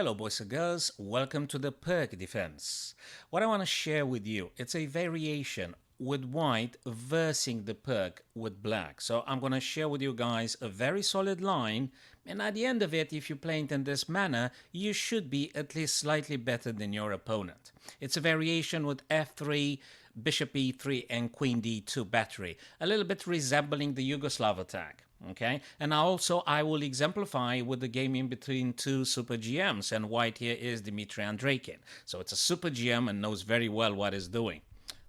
Hello boys and girls, welcome to the Pirc Defense. What I want to share with you, it's a variation with white versing the Pirc with black. So I'm going to share with you guys a very solid line, and at the end of it, if you play it in this manner, you should be at least slightly better than your opponent. It's a variation with f3, bishop e3 and queen d2 battery, a little bit resembling the Yugoslav attack. Okay, and also I will exemplify with the game in between two super GMs, and white here is Dmitry Andreikin. So it's a super GM and knows very well what it's doing.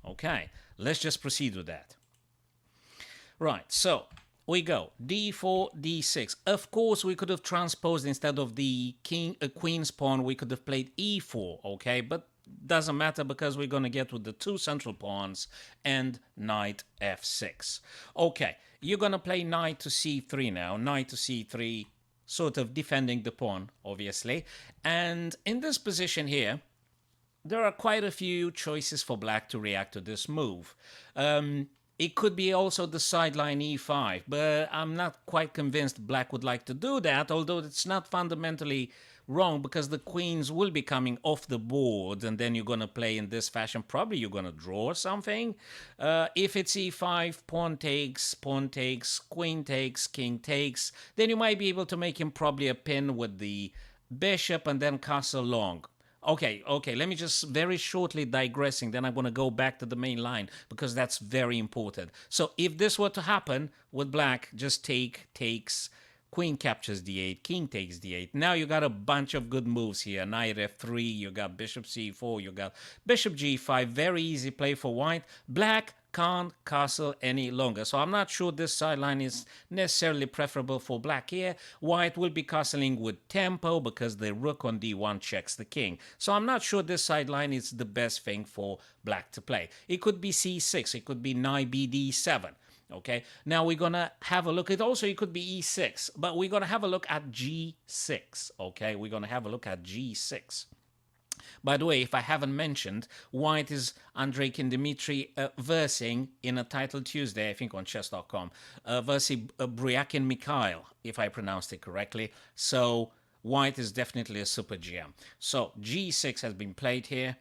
Okay, let's just proceed with that. Right, so we go d4, d6. Of course, we could have transposed instead of the queen's pawn, we could have played e4, okay, but doesn't matter because we're going to get with the two central pawns and knight f6. Okay, you're going to play knight to c3 now. Knight to c3, sort of defending the pawn, obviously. And in this position here, there are quite a few choices for black to react to this move. It could be also the sideline e5, but I'm not quite convinced black would like to do that, although it's not fundamentally wrong because the queens will be coming off the board and then you're going to play in this fashion. Probably you're going to draw something. If it's e5, pawn takes, queen takes, king takes, then you might be able to make him probably a pin with the bishop and then castle long. Okay, let me just very shortly digressing, then I'm going to go back to the main line because that's very important. So if this were to happen with black, just takes, queen captures d8, king takes d8. Now you got a bunch of good moves here. Knight f3, you got bishop c4, you got bishop g5. Very easy play for white. Black can't castle any longer. So I'm not sure this sideline is necessarily preferable for black here. White will be castling with tempo because the rook on d1 checks the king. So I'm not sure this sideline is the best thing for black to play. It could be c6, it could be knight bd7. Okay, now we're going to have a look. It could be e6, but we're going to have a look at g6. Okay, we're going to have a look at g6. By the way, if I haven't mentioned, white is Andreikin Dmitry versing in a title Tuesday, I think on chess.com, versing Bryakin Mikhail, if I pronounced it correctly. So white is definitely a super GM. So g6 has been played here,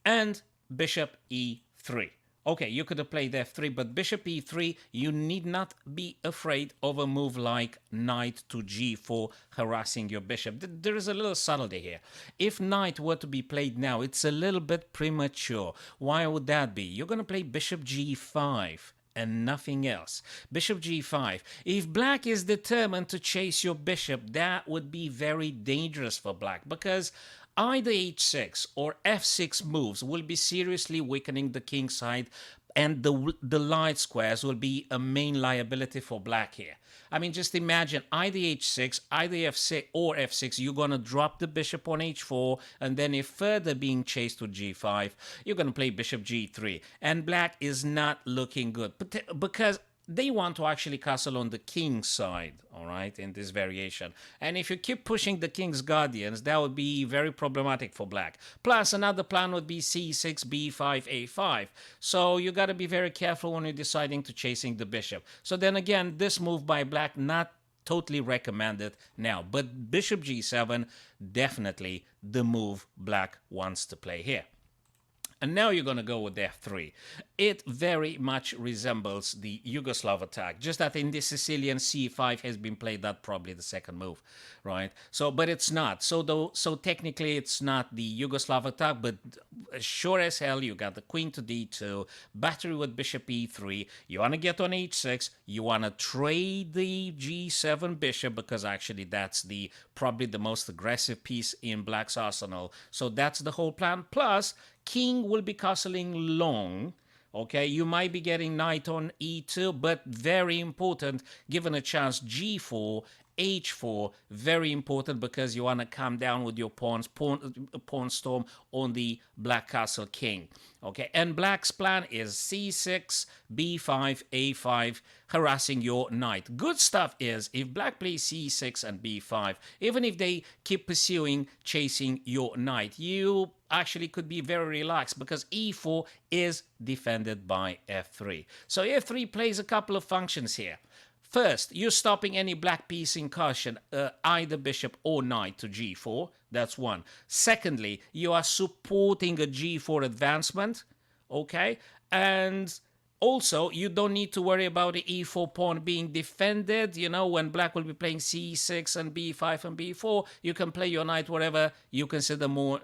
and bishop e3. Okay, you could have played f3, but bishop e3, you need not be afraid of a move like knight to g4 harassing your bishop. There is a little subtlety here. If knight were to be played now, it's a little bit premature. Why would that be? You're going to play bishop g5 and nothing else. Bishop g5. If black is determined to chase your bishop, that would be very dangerous for black because either h6 or f6 moves will be seriously weakening the king side, and the light squares will be a main liability for black here. I mean, just imagine either h6, either f6 or f6, you're going to drop the bishop on h4, and then if further being chased to g5, you're going to play bishop g3. And black is not looking good because they want to actually castle on the king's side, all right, in this variation. And if you keep pushing the king's guardians, that would be very problematic for black. Plus, another plan would be c6, b5, a5. So you got to be very careful when you're deciding to chasing the bishop. So then again, this move by black, not totally recommended now. But bishop g7, definitely the move black wants to play here. And now you're going to go with f3. It very much resembles the Yugoslav attack, just that in the Sicilian c5 has been played, that probably the second move, right? So, but it's not. So technically it's not the Yugoslav attack, but sure as hell you got the queen to d2, battery with bishop e3, you want to get on h6, you want to trade the g7 bishop because actually that's probably the most aggressive piece in black's arsenal. So that's the whole plan. Plus, king will be castling long. Okay, you might be getting knight on e2, but very important, given a chance, g4, h4, very important because you want to come down with your pawn storm on the black castle king. Okay, and black's plan is c6, b5, a5, harassing your knight. Good stuff is, if black plays c6 and b5, even if they keep pursuing, chasing your knight, you actually could be very relaxed because e4 is defended by f3. So f3 plays a couple of functions here. First, you're stopping any black piece incursion, either bishop or knight to g4. That's one. Secondly, you are supporting a g4 advancement, okay? And also, you don't need to worry about the e4 pawn being defended. You know, when black will be playing c6 and b5 and b4, you can play your knight wherever you consider more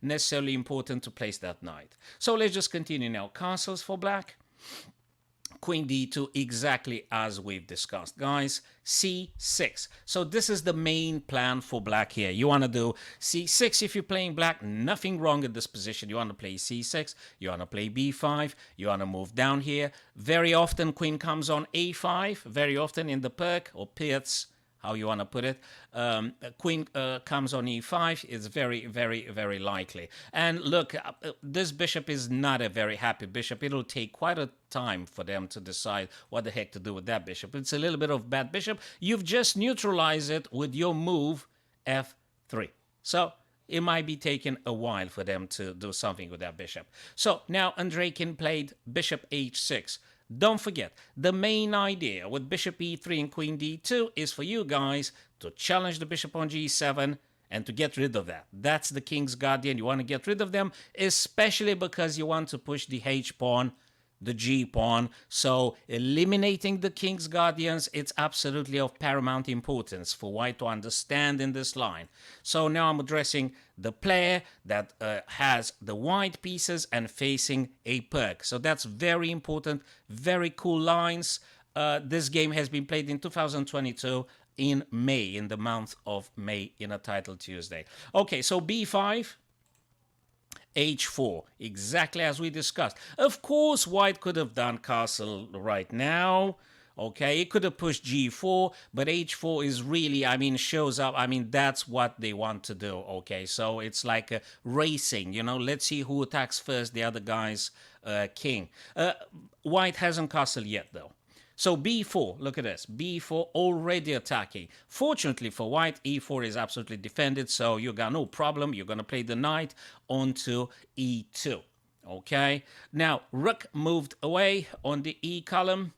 necessarily important to place that knight. So let's just continue now. Castles for black. Queen d2, exactly as we've discussed, guys. c6. So this is the main plan for black here. You want to do c6 if you're playing black. Nothing wrong in this position. You want to play c6. You want to play b5. You want to move down here. Very often, queen comes on a5. Very often in the Pirc or Pirc, how you want to put it, queen comes on e5 is very, very, very likely. And look, this bishop is not a very happy bishop. It'll take quite a time for them to decide what the heck to do with that bishop. It's a little bit of bad bishop. You've just neutralized it with your move f3. So it might be taking a while for them to do something with that bishop. So now Andreikin played bishop h6. Don't forget, the main idea with bishop e3 and queen d2 is for you guys to challenge the bishop on g7 and to get rid of that. That's the king's guardian. You want to get rid of them, especially because you want to push the h-pawn, the g-pawn. So eliminating the king's guardians, it's absolutely of paramount importance for white to understand in this line. So now I'm addressing the player that has the white pieces and facing a Pirc. So that's very important, very cool lines. This game has been played in 2022 in May, in the month of May, in a title Tuesday. Okay, so b5. h4, exactly as we discussed. Of course, white could have done castle right now. Okay, it could have pushed g4, but h4 is really, I mean, shows up. I mean, that's what they want to do. Okay, so it's like a racing, you know. Let's see who attacks first, the other guy's king. White hasn't castled yet, though. So b4, look at this, b4 already attacking. Fortunately for white, e4 is absolutely defended, so you got no problem. You're going to play the knight onto e2. Okay, now rook moved away on the e column.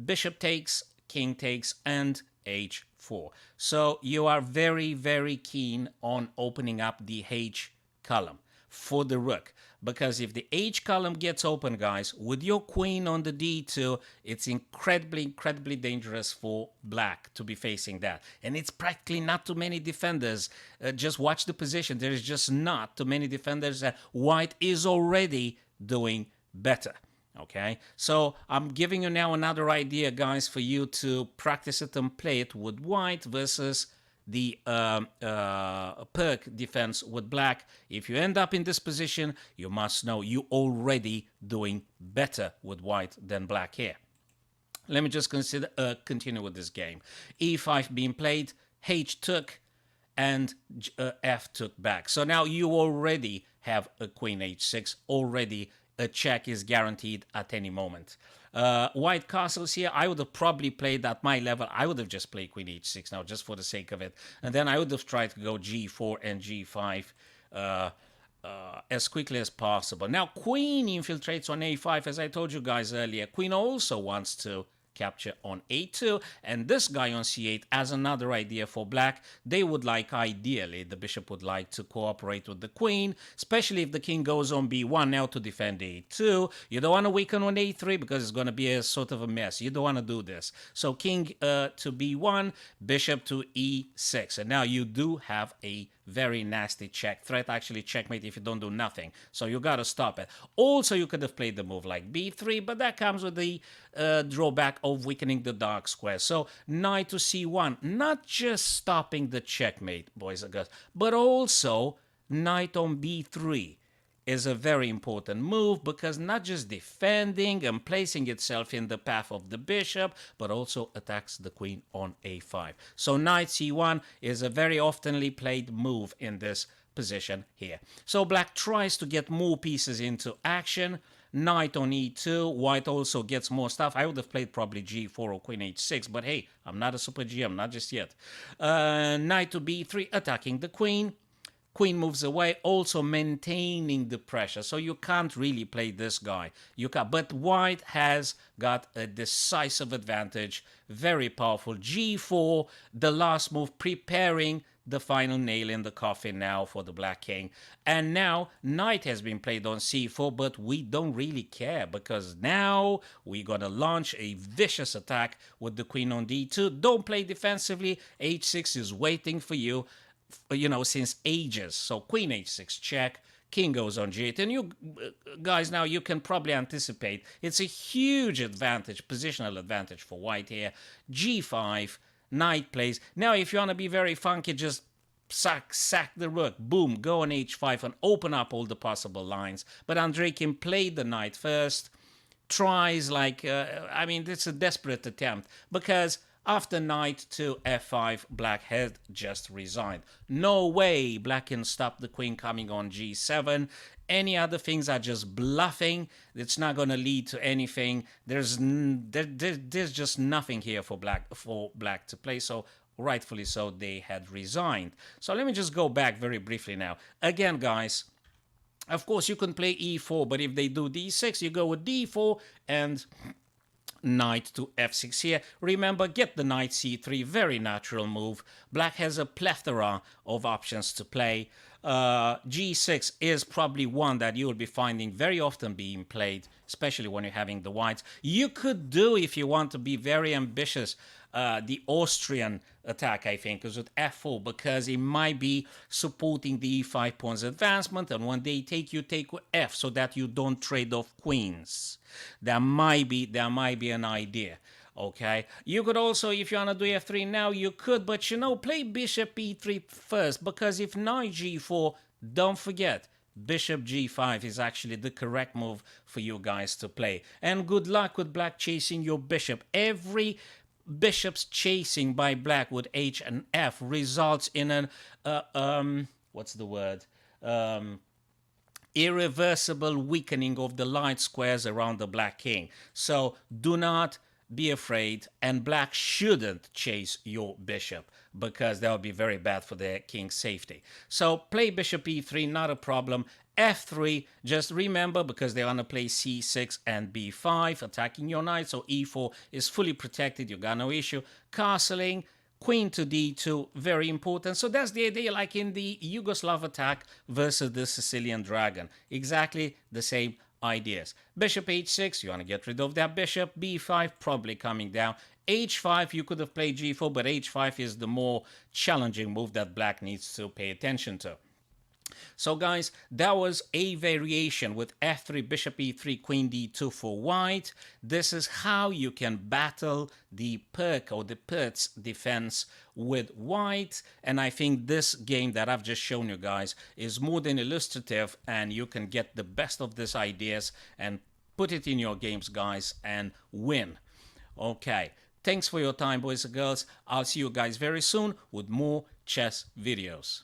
Bishop takes, king takes, and h4. So you are very, very keen on opening up the h column for the rook. Because if the h column gets open, guys, with your queen on the d2, it's incredibly, incredibly dangerous for black to be facing that. And it's practically not too many defenders. Just watch the position. There is just not too many defenders. White is already doing better. Okay, so I'm giving you now another idea, guys, for you to practice it and play it with white versus the Pirc defense with black. If you end up in this position, you must know you're already doing better with white than black here. Let me just continue with this game. e5 being played, h took, and f took back. So now you already have a queen h6, already a check is guaranteed at any moment. White castles here, I would have probably played at my level. I would have just played queen h6 now, just for the sake of it. And then I would have tried to go g4 and g5 as quickly as possible. Now, queen infiltrates on a5, as I told you guys earlier. Queen also wants to capture on a2, and this guy on c8 has another idea for black. They would like, ideally, the bishop would like to cooperate with the queen, especially if the king goes on b1 now to defend a2. You don't want to weaken on a3 because it's going to be a sort of a mess. You don't want to do this. So king to b1, bishop to e6, and now you do have a very nasty check threat, actually checkmate if you don't do nothing. So you got to stop it. Also, you could have played the move like b3, but that comes with the drawback of weakening the dark square. So knight to c1, not just stopping the checkmate, boys and girls, but also knight on b3 is a very important move, because not just defending and placing itself in the path of the bishop, but also attacks the queen on a5. So knight c1 is a very oftenly played move in this position here. So black tries to get more pieces into action. Knight on e2, white also gets more stuff. I would have played probably g4 or queen h6, but hey, I'm not a super G, I'm not just yet. Knight to b3, attacking the queen. Queen moves away, also maintaining the pressure. So you can't really play this guy. You can, but white has got a decisive advantage. Very powerful. G4, the last move, preparing the final nail in the coffin now for the black king. And now knight has been played on c4, but we don't really care because now we're gonna launch a vicious attack with the queen on d2. Don't play defensively. h6 is waiting for you, since ages. So queen h6 check, king goes on g8, and you guys, now you can probably anticipate it's a huge advantage, positional advantage for white here. g5, knight plays. Now if you want to be very funky, just sack the rook, boom, go on h5 and open up all the possible lines. But Andreikin played the knight first, tries it's a desperate attempt because after knight to f5, black had just resigned. No way black can stop the queen coming on g7. Any other things are just bluffing. It's not going to lead to anything. There's just nothing here for black to play. So rightfully so, they had resigned. So let me just go back very briefly now. Again, guys, of course you can play e4, but if they do d6, you go with d4 and knight to f6 here. Remember, get the knight c3, very natural move. Black has a plethora of options to play. G6 is probably one that you will be finding very often being played, especially when you're having the whites. You could do, if you want to be very ambitious, the Austrian attack, I think, is with f4, because it might be supporting the e5 pawn's advancement, and when they take, you take with f, so that you don't trade off queens. There might be an idea. Okay, you could also, if you want to do f3 now, you could, but play bishop e3 first, because if knight g4, don't forget, bishop g5 is actually the correct move for you guys to play. And good luck with black chasing your bishop. Every bishop's chasing by black with h and f results in an irreversible weakening of the light squares around the black king. So do not be afraid, and black shouldn't chase your bishop, because that would be very bad for the king's safety. So play bishop e3, not a problem. f3, just remember, because they want to play c6 and b5, attacking your knight, so e4 is fully protected, you got no issue. Castling, queen to d2, very important. So that's the idea, like in the Yugoslav attack versus the Sicilian dragon. Exactly the same ideas. Bishop h6, you want to get rid of that bishop. b5, probably coming down. h5, you could have played g4, but h5 is the more challenging move that black needs to pay attention to. So guys, that was a variation with f3, bishop e3, queen d2 for white. This is how you can battle the Pirc or the Pirc defense with white. And I think this game that I've just shown you guys is more than illustrative, and you can get the best of these ideas and put it in your games, guys, and win. Okay, thanks for your time, boys and girls. I'll see you guys very soon with more chess videos.